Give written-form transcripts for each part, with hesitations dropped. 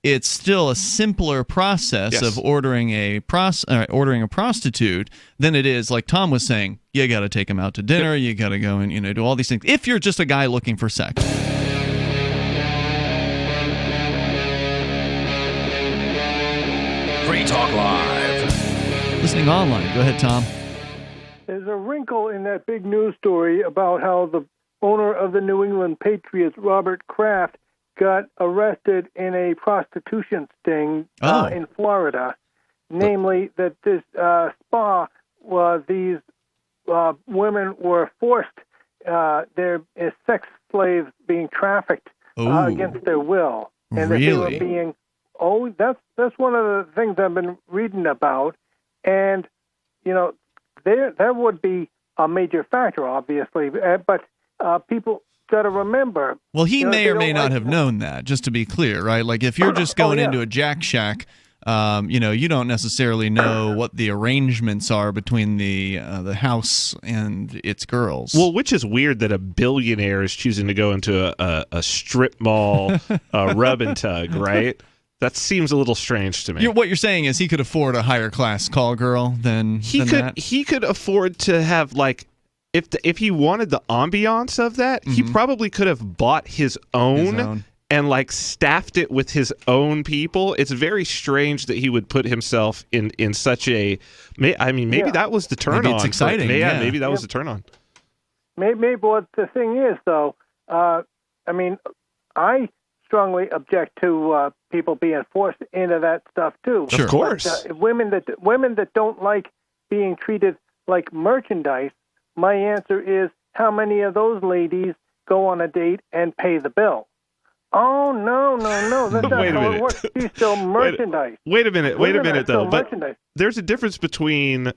it's still a simpler process of ordering a prostitute than it is, like Tom was saying, you got to take them out to dinner, you got to go and do all these things. If you're just a guy looking for sex. Free Talk Live. Listening online. Go ahead, Tom. There's a wrinkle in that big news story about how the owner of the New England Patriots, Robert Kraft, got arrested in a prostitution sting in Florida. Namely, that this spa, these women were forced, they're sex slaves being trafficked against their will. And that they were being, that's one of the things I've been reading about. And, that would be a major factor, obviously. But people got to remember. Well, he may or may not have known that, just to be clear, right? Like if you're just going into a Jack Shack, you don't necessarily know what the arrangements are between the house and its girls. Well, which is weird that a billionaire is choosing to go into a strip mall rub and tug, right? That seems a little strange to me. What you're saying is he could afford a higher class call girl than that? He could afford to have, like, if he wanted the ambiance of that, he probably could have bought his own and like staffed it with his own people. It's very strange that he would put himself in such a. Maybe that was the turn on. Maybe it's exciting. Maybe that was the turn on. Maybe what the thing is, though. I strongly object to people being forced into that stuff too. Sure. Of course, but, women that don't like being treated like merchandise. My answer is, how many of those ladies go on a date and pay the bill? Oh, no. That's not how it works. She's still merchandise. Wait a minute, though. But there's a difference between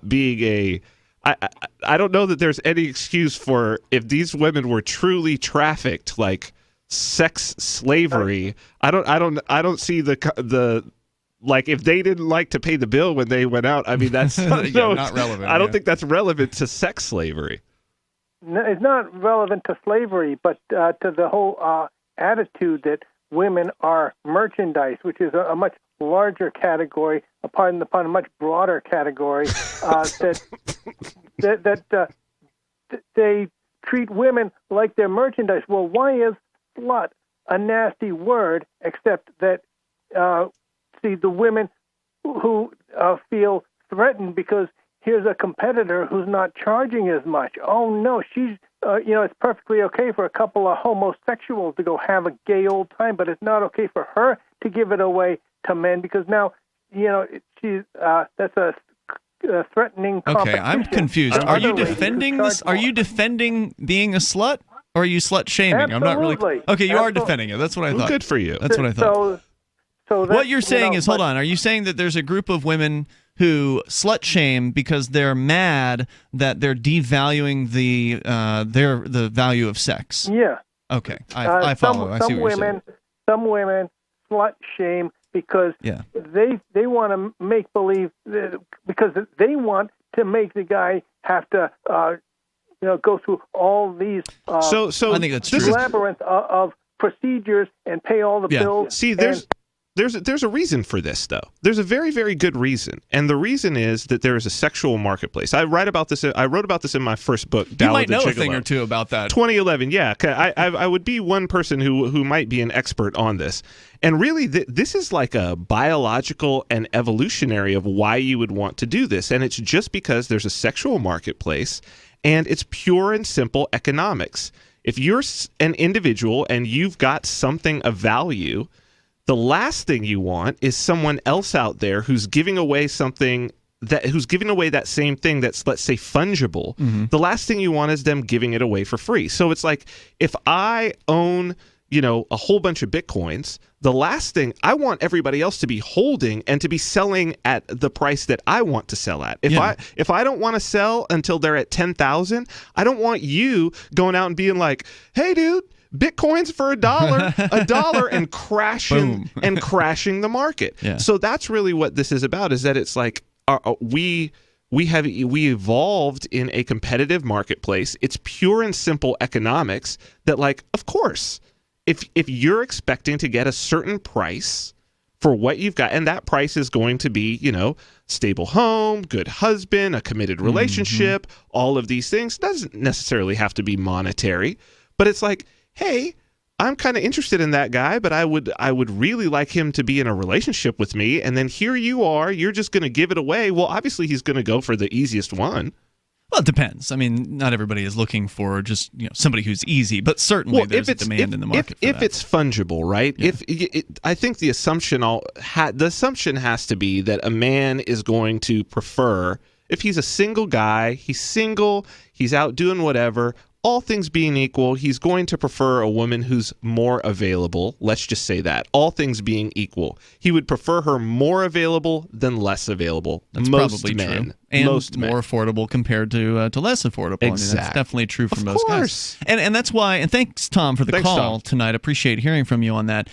being a... I don't know that there's any excuse for if these women were truly trafficked, like sex slavery. I don't see the like if they didn't like to pay the bill when they went out. I mean, that's not relevant. I don't think that's relevant to sex slavery. No, it's not relevant to slavery, but to the whole attitude that women are merchandise, which is a much larger category, upon a much broader category. That they treat women like they're merchandise. Well, why is slut a nasty word? Except that. See the women who feel threatened because here's a competitor who's not charging as much. Oh no, she's it's perfectly okay for a couple of homosexuals to go have a gay old time, but it's not okay for her to give it away to men because now she's that's a threatening competition. Okay, I'm confused. Are you defending this? Are you defending being a slut, or are you slut shaming? Absolutely. I'm not really. Okay, you are defending it. That's what I thought. Good for you. That's what I thought. So what you're saying is, hold on, are you saying that there's a group of women who slut shame because they're mad that they're devaluing the value of sex? Yeah. Okay, I follow. I see what you're saying. Some women slut shame because they want to make believe because they want to make the guy have to go through all these so I think that's true. labyrinth of procedures and pay all the bills. See, there's a reason for this, though. There's a very, very good reason, and the reason is that there is a sexual marketplace. I wrote about this in my first book. You might know a thing or two about that. 2011, yeah. I would be one person who might be an expert on this, and really, this is like a biological and evolutionary of why you would want to do this, and it's just because there's a sexual marketplace, and it's pure and simple economics. If you're an individual and you've got something of value, the last thing you want is someone else out there who's giving away that same thing that's, let's say, fungible. Mm-hmm. The last thing you want is them giving it away for free. So it's like if I own, a whole bunch of Bitcoins, the last thing I want everybody else to be holding and to be selling at the price that I want to sell at. If I don't want to sell until they're at 10,000, I don't want you going out and being like, "Hey, dude, Bitcoins for $1, and crashing the market." Yeah. So that's really what this is about. Is that it's like we evolved in a competitive marketplace. It's pure and simple economics that, like, of course, if you're expecting to get a certain price for what you've got, and that price is going to be, stable home, good husband, a committed relationship, all of these things, doesn't necessarily have to be monetary, but it's like, hey, I'm kind of interested in that guy, but I would really like him to be in a relationship with me, and then here you are, you're just going to give it away. Well, obviously he's going to go for the easiest one. Well, it depends. I mean, not everybody is looking for just somebody who's easy, but certainly there's a demand in the market for if that. it's fungible, right? Yeah. I think the assumption has to be that a man is going to prefer, if he's a single guy, he's single, he's out doing whatever, all things being equal, he's going to prefer a woman who's more available. Let's just say that. All things being equal. He would prefer her more available than less available. That's most probably men. true. And most more men. affordable compared to less affordable. Exactly. I mean, that's definitely true for Of most course. guys. And that's why, and thanks, Tom, for the Thanks, call Tom. tonight. Appreciate hearing from you on that.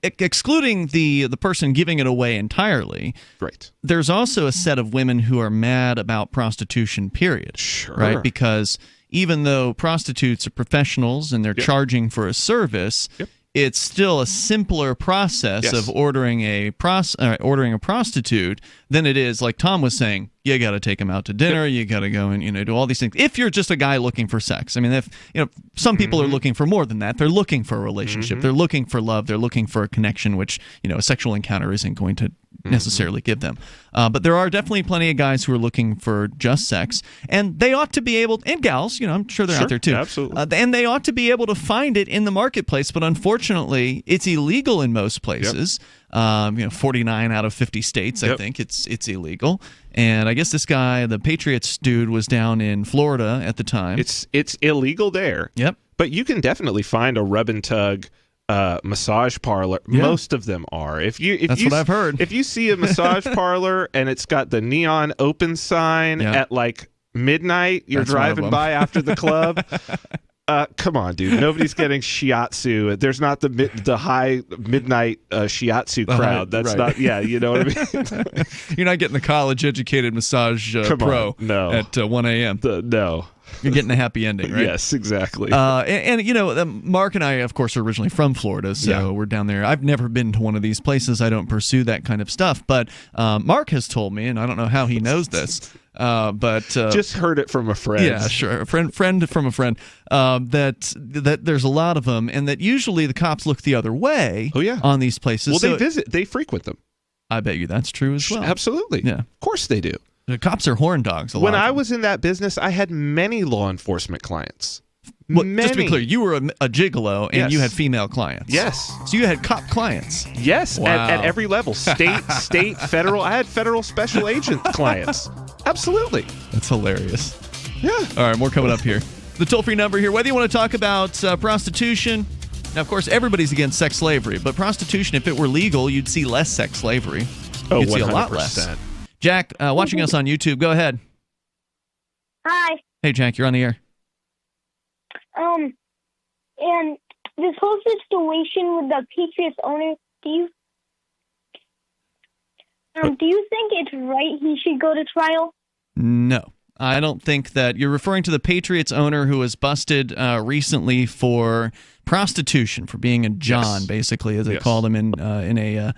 Excluding the person giving it away entirely, Right. there's also a set of women who are mad about prostitution, period. Sure. Right? Because even though prostitutes are professionals and they're charging for a service, it's still a simpler process of ordering a prostitute than it is, like Tom was saying, you got to take them out to dinner, you got to go and do all these things. If you're just a guy looking for sex, I mean, if some people are looking for more than that. They're looking for a relationship, they're looking for love, they're looking for a connection, which a sexual encounter isn't going to necessarily give them. But there are definitely plenty of guys who are looking for just sex, and they ought to be able, and gals, I'm sure they're out there too. Absolutely. And they ought to be able to find it in the marketplace, but unfortunately, it's illegal in most places. 49 out of 50 states, I think it's illegal. And I guess this guy, the Patriots dude, was down in Florida at the time. It's illegal there. Yep. But you can definitely find a rub and tug massage parlor. Yeah. Most of them are. That's what I've heard. If you see a massage parlor and it's got the neon open sign at like midnight, you're That's one of driving them. by after the club. Come on, dude. Nobody's getting shiatsu. There's not the high midnight shiatsu crowd. That's right. not. Yeah, you know what I mean. You're not getting the college-educated massage pro no. at 1 a.m. No. You're getting a happy ending, right? Yes, exactly. Mark and I, of course, are originally from Florida, so we're down there. I've never been to one of these places. I don't pursue that kind of stuff. But Mark has told me, and I don't know how he knows this, but just heard it from a friend. Yeah, sure, a friend from a friend. That there's a lot of them, and that usually the cops look the other way. Oh, yeah. On these places. Well, they frequent them. I bet you that's true as well. Absolutely. Yeah. Of course they do. The cops are horn dogs. When I was in that business, I had many law enforcement clients. Well, just to be clear, you were a gigolo and you had female clients. Yes. So you had cop clients. Yes, Wow. at every level. State, federal. I had federal special agent clients. Absolutely. That's hilarious. Yeah. All right, more coming up here. The toll-free number here, whether you want to talk about prostitution. Now, of course, everybody's against sex slavery, but prostitution, if it were legal, you'd see less sex slavery. Oh, you'd see 100%. a lot less. Jack, watching us on YouTube, go ahead. Hi. Hey, Jack, you're on the air. And this whole situation with the Patriots owner, do you think it's right he should go to trial? No. I don't think that you're referring to the Patriots owner who was busted recently for prostitution, for being a John, basically, as they called him in a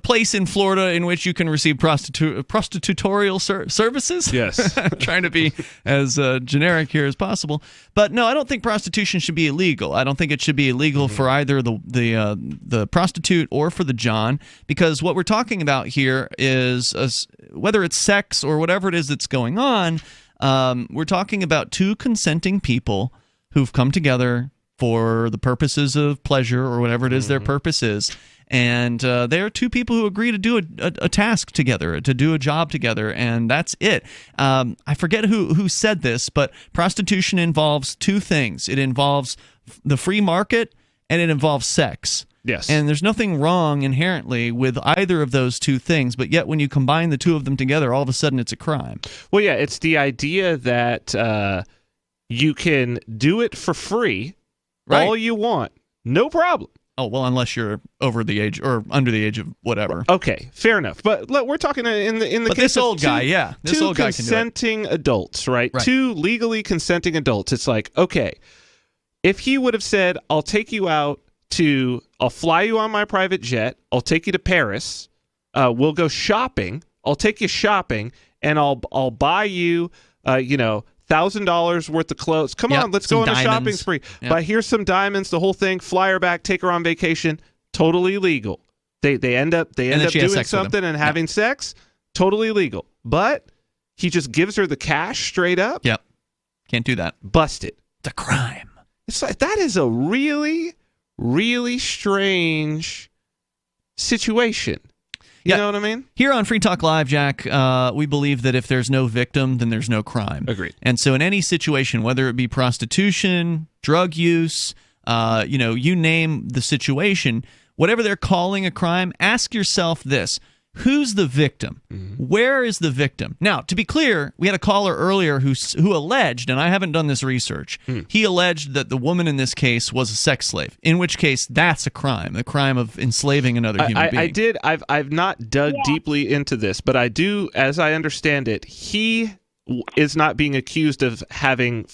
place in Florida in which you can receive prostitutorial services. Yes. I'm trying to be as generic here as possible. But no, I don't think prostitution should be illegal. I don't think it should be illegal for either the prostitute or for the John, because what we're talking about here is whether it's sex or whatever it is that's going on, we're talking about two consenting people who've come together for the purposes of pleasure or whatever it is their purpose is. And they are two people who agree to do a task together, to do a job together, and that's it. I forget who said this, but prostitution involves two things. It involves the free market, and it involves sex. Yes. And there's nothing wrong inherently with either of those two things, but yet when you combine the two of them together, all of a sudden it's a crime. Well, yeah, it's the idea that you can do it for free, all you want, no problem. Oh, well, unless you're over the age or under the age of whatever. Okay, fair enough. But look, we're talking in the But case this of old guy, this two old guy can do it. consenting adults, right? Right. Two legally consenting adults. It's like, okay, If he would have said, I'll fly you on my private jet, I'll take you to Paris, we'll go shopping, I'll take you shopping, and I'll buy you, $1,000 worth of clothes. Come on, let's go on a shopping spree. Yep. But here's some diamonds, the whole thing, fly her back, take her on vacation, totally legal. They end up doing something and having sex, totally legal. But he just gives her the cash straight up. Yep. Can't do that. Busted. It's a crime. It's like, that is a really, really strange situation. You know what I mean? Here on Free Talk Live, Jack, we believe that if there's no victim, then there's no crime. Agreed. And so in any situation, whether it be prostitution, drug use, you name the situation, whatever they're calling a crime, ask yourself this. Who's the victim? Mm-hmm. Where is the victim? Now, to be clear, we had a caller earlier who alleged, and I haven't done this research, he alleged that the woman in this case was a sex slave, in which case that's a crime, the crime of enslaving another human being. I've not dug deeply into this, but I do, as I understand it, he is not being accused of having...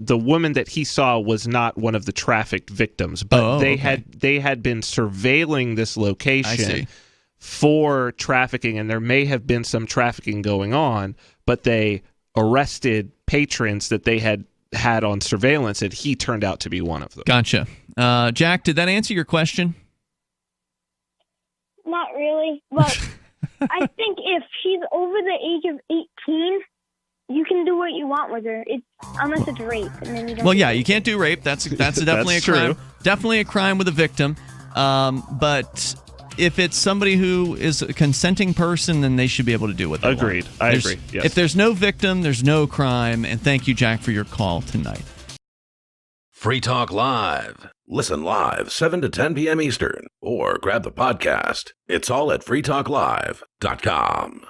The woman that he saw was not one of the trafficked victims, but they had been surveilling this location for trafficking, and there may have been some trafficking going on, but they arrested patrons that they had on surveillance, and he turned out to be one of them. Gotcha. Jack, did that answer your question? Not really, but I think if she's over the age of 18, you can do what you want with her, unless it's rape. And then you don't you can't do rape. That's definitely a crime. True. Definitely a crime with a victim. But if it's somebody who is a consenting person, then they should be able to do what they want. Agreed. I agree. Yes. If there's no victim, there's no crime. And thank you, Jack, for your call tonight. Free Talk Live. Listen live 7 to 10 p.m. Eastern, or grab the podcast. It's all at freetalklive.com.